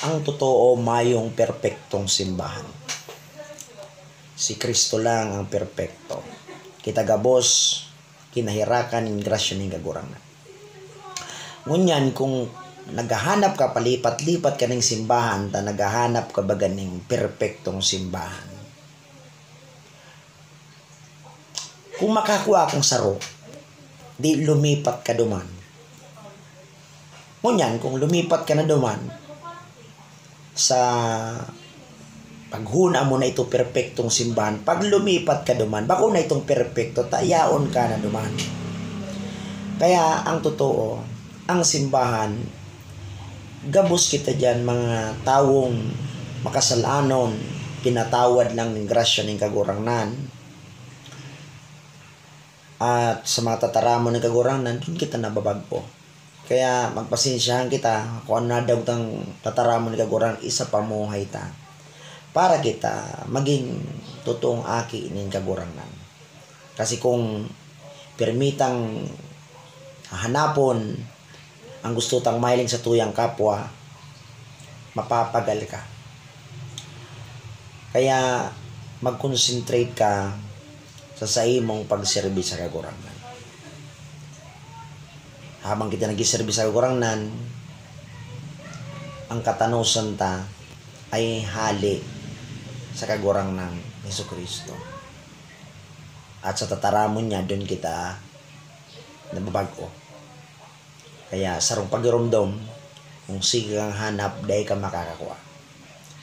ang totoo mayong perpektong simbahan. Si Kristo lang ang perpekto. Kita gabos, kinahirakan ng grasya ng kagurangan. Ngunyan, kung naghahanap ka, palipat-lipat ka ng simbahan, ta naghahanap ka ba ganing perpektong simbahan? Kung makakuha kang saro, di lumipat ka duman. Ngunyan, kung lumipat ka na duman, sa paghuna mo na ito perpektong simbahan, pag lumipat ka duman, bako na itong perpekto, tayaon ka na duman. Kaya ang totoo, ang simbahan, gabos kita dyan mga tawong makasalanon, pinatawad lang ng grasya ng kagurangnan, at sa mga tataramon ng kagurangnan, dun kita nababagpo. Kaya magpasensyahan kita kung ano na daw tang tataramon ng kagurangnan, isa pamuhay ta, para kita maging totoong aki ng kagurangnan. Kasi kung permitang hanapon ang gusto tang mailing sa tuyang kapwa, mapapagal ka. Kaya mag-concentrate ka sa imong pagserbi sa kagurangnan. Habang kita nag-serbi sa kagurangnan, ang katanusan ta ay hali sa kagurangnan ni Jesucristo. At sa tataramon niya, doon kita nababago. Kaya sarong pagirumdom, kung sige kang hanap, dahil ka makakakuha.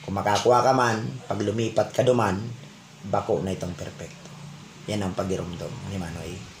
Kung makakuha ka man, pag lumipat ka duman, bako na itong perpekto. Yan ang pagirumdom ni Manoy.